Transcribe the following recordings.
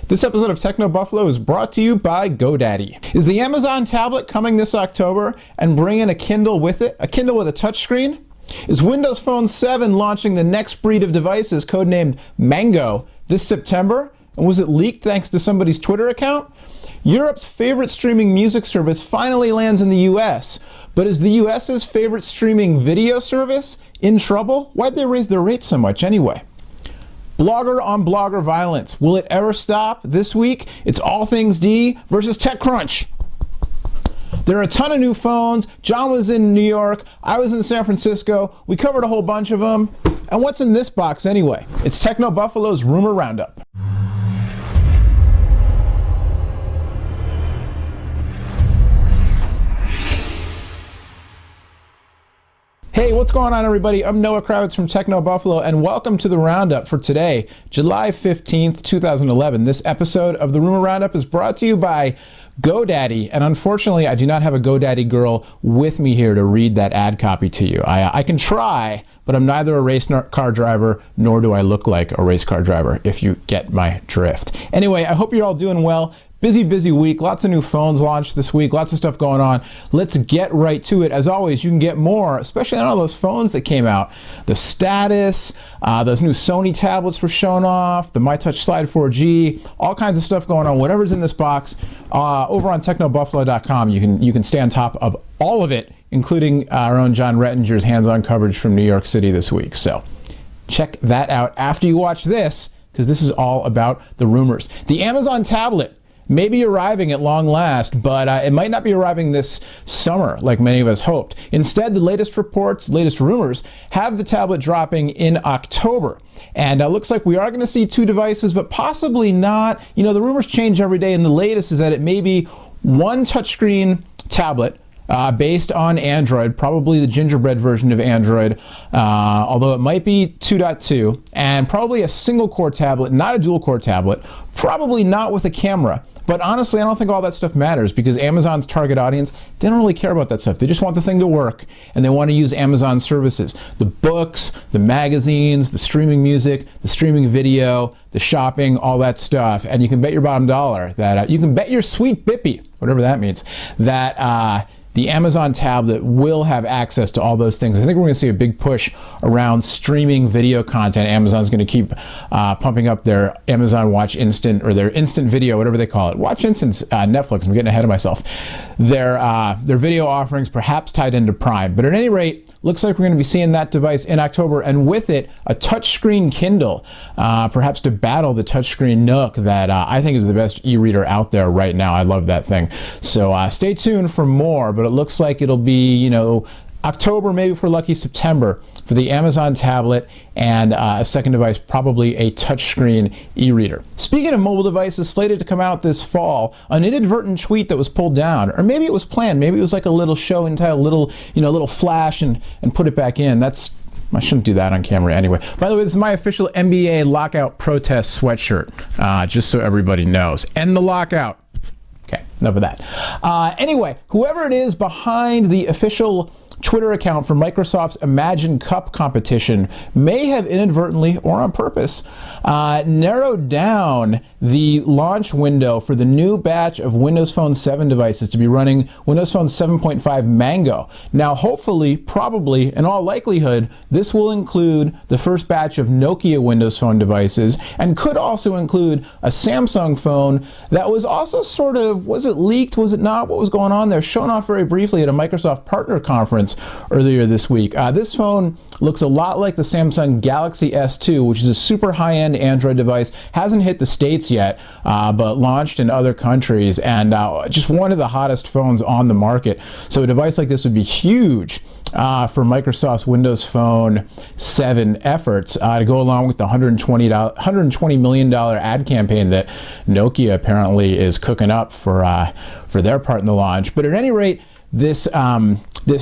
This episode of Techno Buffalo is brought to you by GoDaddy. Is the Amazon tablet coming this October and bringing a Kindle with it? A Kindle with a touchscreen? Is Windows Phone 7 launching the next breed of devices codenamed Mango this September? And was it leaked thanks to somebody's Twitter account? Europe's favorite streaming music service finally lands in the US. But is the US's favorite streaming video service in trouble? Why'd they raise their rates so much anyway? Blogger on blogger violence. Will it ever stop? This week, it's All Things D versus TechCrunch. There are a ton of new phones. John was in New York. I was in San Francisco. We covered a whole bunch of them. And what's in this box anyway? It's Techno Buffalo's Rumor Roundup. Hey, what's going on, everybody? I'm Noah Kravitz from Techno Buffalo, and welcome to the Roundup for today, July 15th, 2011. This episode of the Rumor Roundup is brought to you by GoDaddy, and unfortunately, I do not have a GoDaddy girl with me here to read that ad copy to you. I can try, but I'm neither a race car driver, nor do I look like a race car driver, if you get my drift. Anyway, I hope you're all doing well. Busy week. Lots of new phones launched this week. Lots of stuff going on. Let's get right to it. As always, you can get more, especially on all those phones that came out. The Status, those new Sony tablets were shown off, the MyTouch Slide 4G, all kinds of stuff going on. Whatever's in this box, over on technobuffalo.com, you can stay on top of all of it, including our own John Rettinger's hands-on coverage from New York City this week. So check that out after you watch this, because this is all about the rumors. The Amazon tablet may be arriving at long last, but it might not be arriving this summer like many of us hoped. Instead, the latest reports, latest rumors, have the tablet dropping in October. And it looks like we are going to see two devices, but possibly not. You know, the rumors change every day, and the latest is that it may be one touchscreen tablet based on Android, probably the gingerbread version of Android, although it might be 2.2, and probably a single core tablet, not a dual core tablet, probably not with a camera. But honestly, I don't think all that stuff matters, because Amazon's target audience, they don't really care about that stuff. They just want the thing to work, and they want to use Amazon services. The books, the magazines, the streaming music, the streaming video, the shopping, all that stuff. And you can bet your bottom dollar that, you can bet your sweet bippy, whatever that means, that the Amazon tablet will have access to all those things. I think we're going to see a big push around streaming video content. Amazon's going to keep pumping up their Amazon Watch Instant, or their Instant Video, whatever they call it. Watch Instant's Netflix. I'm getting ahead of myself. Their video offerings perhaps tied into Prime. But at any rate, looks like we're going to be seeing that device in October, and with it, a touchscreen Kindle, perhaps to battle the touchscreen Nook that I think is the best e-reader out there right now. I love that thing. So stay tuned for more, but it looks like it'll be, you know, October, maybe for lucky September, for the Amazon tablet, and a second device, probably a touchscreen e-reader. Speaking of mobile devices slated to come out this fall, an inadvertent tweet that was pulled down, or maybe it was planned, maybe it was like a little show and tell, little flash and put it back in. I shouldn't do that on camera anyway. By the way, this is my official NBA lockout protest sweatshirt, just so everybody knows. End the lockout. Okay, enough of that. Anyway, whoever it is behind the official Twitter account for Microsoft's Imagine Cup competition may have inadvertently, or on purpose, narrowed down the launch window for the new batch of Windows Phone 7 devices to be running Windows Phone 7.5 Mango. Now, hopefully, probably, in all likelihood, this will include the first batch of Nokia Windows Phone devices, and could also include a Samsung phone that was also sort of, was it leaked, was it not, what was going on there, shown off very briefly at a Microsoft partner conference earlier this week. This phone looks a lot like the Samsung Galaxy S2, which is a super high-end Android device. Hasn't hit the States yet, but launched in other countries, and just one of the hottest phones on the market. So a device like this would be huge for Microsoft's Windows Phone 7 efforts to go along with the $120 million ad campaign that Nokia apparently is cooking up for their part in the launch. But at any rate, this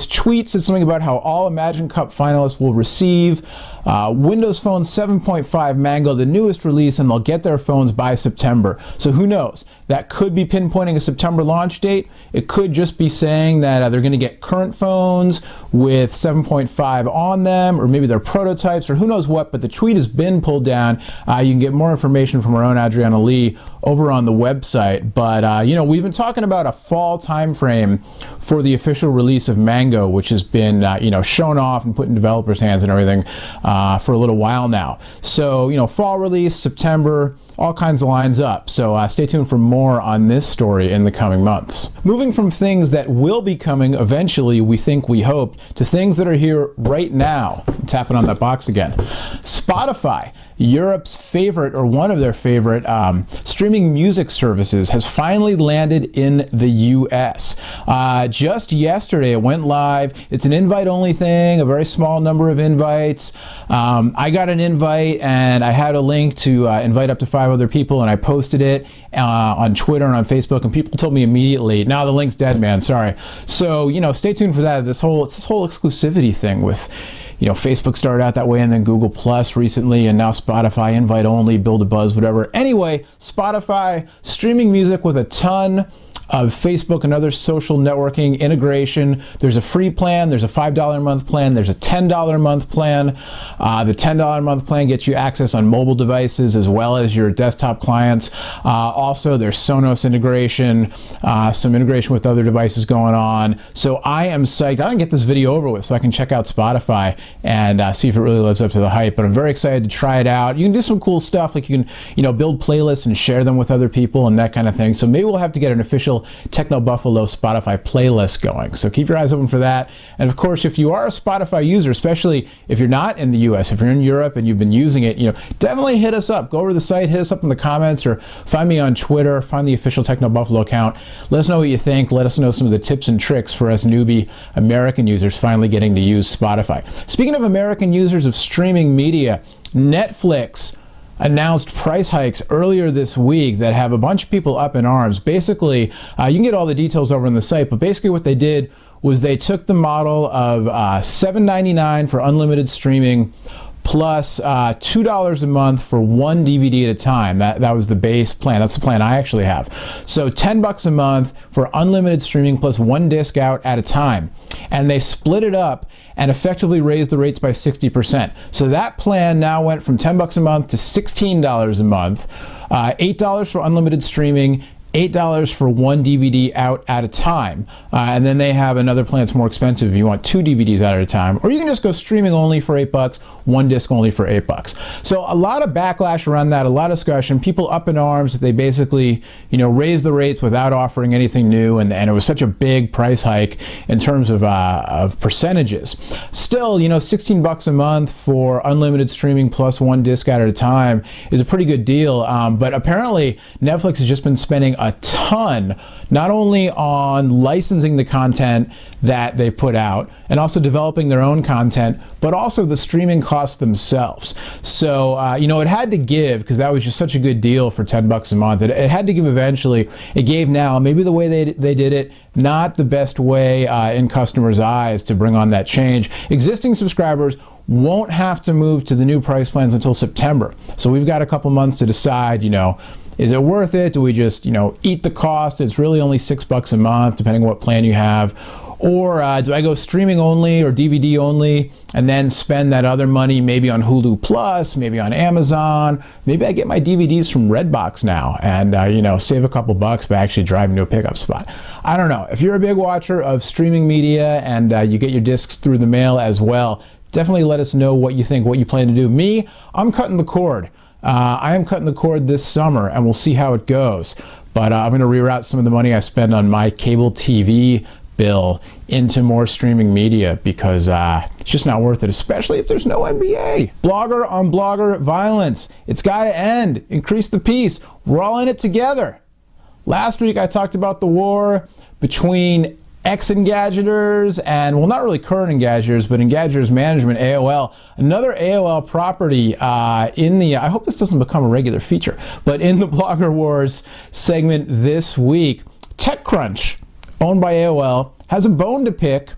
tweet said something about how all Imagine Cup finalists will receive Windows Phone 7.5 Mango, the newest release, and they'll get their phones by September. So who knows? That could be pinpointing a September launch date. It could just be saying that they're going to get current phones with 7.5 on them, or maybe they're prototypes, or who knows what, but the tweet has been pulled down. You can get more information from our own Adriana Lee over on the website. But, you know, we've been talking about a fall time frame for the official release of Mango, which has been, you know, shown off and put in developers' hands and everything for a little while now. So, you know, fall release, September, all kinds of lines up. So stay tuned for more on this story in the coming months. Moving from things that will be coming eventually, we think, we hope, to things that are here right now. I'm tapping on that box again. Spotify, Europe's favorite, or one of their favorite streaming music services, has finally landed in the US. Just yesterday it went live. It's an invite-only thing, a very small number of invites. I got an invite and I had a link to invite up to 5 other people, and I posted it on Twitter and on Facebook, and people told me immediately, "Now the link's dead, man, sorry." So, you know, stay tuned for that. It's this whole exclusivity thing with, you know, Facebook started out that way, and then Google Plus recently, and now Spotify, invite only, build a buzz, whatever. Anyway, Spotify, streaming music with a ton of Facebook and other social networking integration. There's a free plan, there's a $5 a month plan, there's a $10 a month plan. The $10 a month plan gets you access on mobile devices as well as your desktop clients. Also, there's Sonos integration, some integration with other devices going on. So I am psyched. I can get this video over with so I can check out Spotify and see if it really lives up to the hype. But I'm very excited to try it out. You can do some cool stuff, like you can, you know, build playlists and share them with other people and that kind of thing. So maybe we'll have to get an official Techno Buffalo Spotify playlist going. So keep your eyes open for that. And of course, if you are a Spotify user, especially if you're not in the US, if you're in Europe and you've been using it, you know, definitely hit us up. Go over to the site, hit us up in the comments, or find me on Twitter, find the official Techno Buffalo account. Let us know what you think. Let us know some of the tips and tricks for us newbie American users finally getting to use Spotify. Speaking of American users of streaming media, Netflix announced price hikes earlier this week that have a bunch of people up in arms. Basically, you can get all the details over on the site, but basically what they did was they took the model of $7.99 for unlimited streaming plus $2 a month for one DVD at a time. That was the base plan. That's the plan I actually have. So $10 a month for unlimited streaming plus one disc out at a time. And they split it up and effectively raised the rates by 60%. So that plan now went from $10 a month to $16 a month, $8 for unlimited streaming, $8 for one DVD out at a time. And then they have another plan that's more expensive if you want 2 DVDs out at a time. Or you can just go streaming only for $8, one disc only for $8. So a lot of backlash around that, a lot of discussion, people up in arms that they basically, you know, raised the rates without offering anything new, and it was such a big price hike in terms of percentages. Still, you know, $16 a month for unlimited streaming plus one disc out at a time is a pretty good deal. But apparently Netflix has just been spending a ton, not only on licensing the content that they put out and also developing their own content, but also the streaming costs themselves. So, you know, it had to give, because that was just such a good deal for $10 a month. It had to give eventually. It gave now. Maybe the way they did it, not the best way in customers' eyes to bring on that change. Existing subscribers won't have to move to the new price plans until September. So we've got a couple months to decide, you know, is it worth it? Do we just, you know, eat the cost? It's really only $6 a month, depending on what plan you have. Or do I go streaming only or DVD only and then spend that other money maybe on Hulu Plus, maybe on Amazon? Maybe I get my DVDs from Redbox now and, you know, save a couple bucks by actually driving to a pickup spot. I don't know. If you're a big watcher of streaming media and you get your discs through the mail as well, definitely let us know what you think, what you plan to do. Me, I'm cutting the cord. I am cutting the cord this summer, and we'll see how it goes. But I'm going to reroute some of the money I spend on my cable TV bill into more streaming media because it's just not worth it, especially if there's no NBA. Blogger on blogger violence. It's got to end. Increase the peace. We're all in it together. Last week I talked about the war between ex-Engadgeters and, well, not really current Engadgeters, but Engadgeters Management, AOL. Another AOL property in the, I hope this doesn't become a regular feature, but in the Blogger Wars segment this week, TechCrunch, owned by AOL, has a bone to pick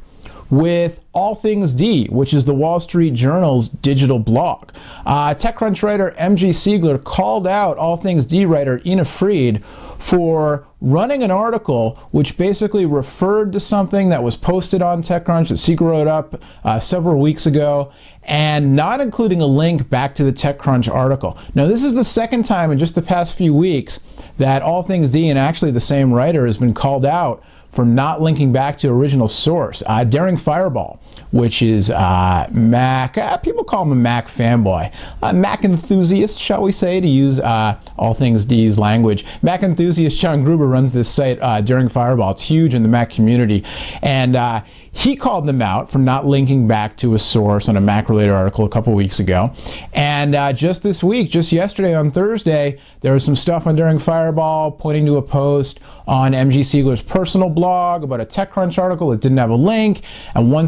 with All Things D, which is the Wall Street Journal's digital blog. TechCrunch writer MG Siegler called out All Things D writer Ina Fried for running an article which basically referred to something that was posted on TechCrunch that Siegler wrote up several weeks ago, and not including a link back to the TechCrunch article. Now, this is the second time in just the past few weeks that All Things D, and actually the same writer, has been called out for not linking back to original source. Daring Fireball, which is Mac, people call him a Mac fanboy, Mac enthusiast, shall we say, to use All Things D's language. Mac enthusiast John Gruber runs this site, Daring Fireball. It's huge in the Mac community, and he called them out for not linking back to a source on a Mac-related article a couple weeks ago. And just this week, just yesterday on Thursday, there was some stuff on Daring Fireball pointing to a post on MG Siegler's personal blog about a TechCrunch article that didn't have a link. And All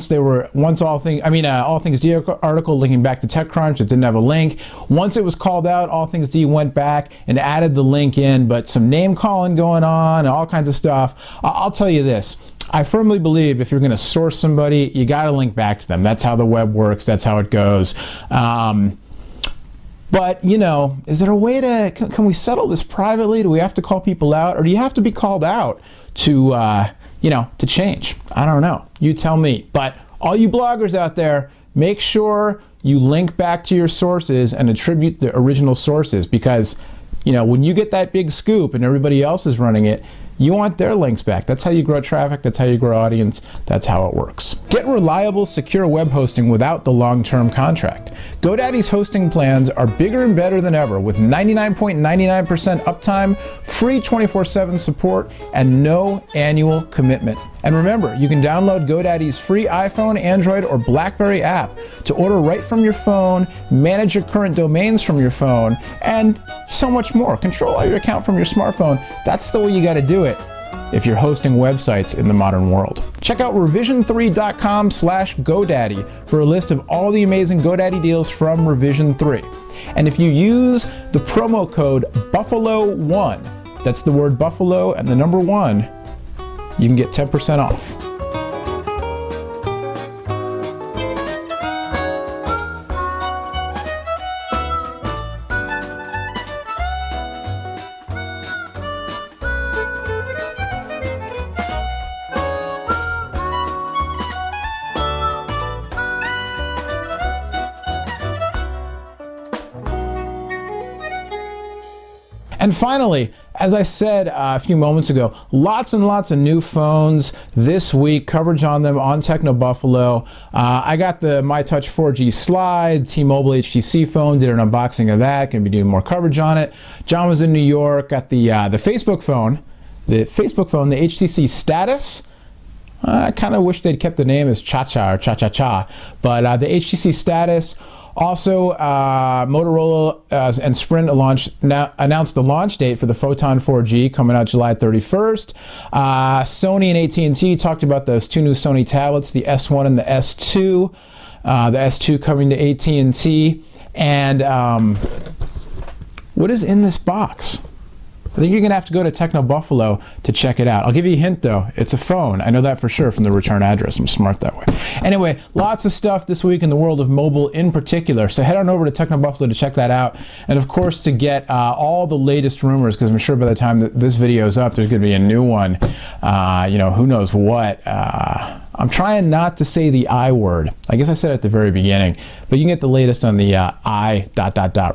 Things D article linking back to TechCrunch, it didn't have a link. Once it was called out, All Things D went back and added the link in, but some name calling going on and all kinds of stuff. I'll tell you this. I firmly believe if you're going to source somebody, you got to link back to them. That's how the web works. That's how it goes. But, you know, is there a way to, can we settle this privately? Do we have to call people out? Or do you have to be called out to, to change? I don't know. You tell me. But all you bloggers out there, make sure you link back to your sources and attribute the original sources, because, you know, when you get that big scoop and everybody else is running it, you want their links back. That's how you grow traffic. That's how you grow audience. That's how it works. Get reliable, secure web hosting without the long-term contract. GoDaddy's hosting plans are bigger and better than ever, with 99.99% uptime, free 24/7 support, and no annual commitment. And remember, you can download GoDaddy's free iPhone, Android, or BlackBerry app to order right from your phone, manage your current domains from your phone, and so much more. Control all your account from your smartphone. That's the way you got to do it if you're hosting websites in the modern world. Check out revision3.com/GoDaddy for a list of all the amazing GoDaddy deals from Revision 3. And if you use the promo code Buffalo1, that's the word Buffalo and the number 1, you can get 10% off. And finally, as I said a few moments ago, lots and lots of new phones this week, coverage on them on Techno Buffalo. I got the MyTouch 4G Slide, T-Mobile HTC phone, did an unboxing of that, gonna be doing more coverage on it. John was in New York, got the Facebook phone, the HTC Status. I kind of wish they'd kept the name as Cha-Cha or Cha-Cha-Cha, but the HTC Status. Also, Motorola and Sprint announced the launch date for the Photon 4G coming out July 31st. Sony and AT&T talked about those two new Sony tablets, the S1 and the S2. The S2 coming to AT&T. And what is in this box? I think you're going to have to go to Techno Buffalo to check it out. I'll give you a hint, though. It's a phone. I know that for sure from the return address. I'm smart that way. Anyway, lots of stuff this week in the world of mobile in particular. So head on over to Techno Buffalo to check that out. And, of course, to get all the latest rumors, because I'm sure by the time that this video is up, there's going to be a new one. Who knows what. I'm trying not to say the I word. I guess I said it at the very beginning. But you can get the latest on the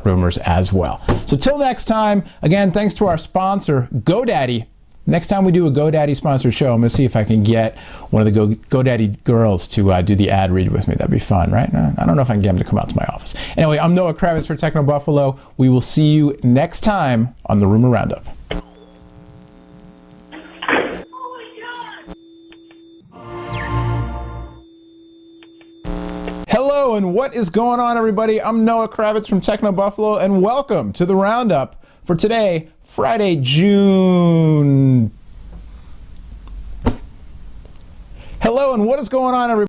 rumors as well. So till next time, again, thanks to our sponsor, GoDaddy. Next time we do a GoDaddy sponsored show, I'm going to see if I can get one of the GoDaddy girls to do the ad read with me. That'd be fun, right? I don't know if I can get them to come out to my office. Anyway, I'm Noah Kravitz for Techno Buffalo. We will see you next time on the Rumor Roundup. Hello, and what is going on, everybody? I'm Noah Kravitz from Techno Buffalo, and welcome to the Roundup for today, Friday, June. Hello, and what is going on, everybody?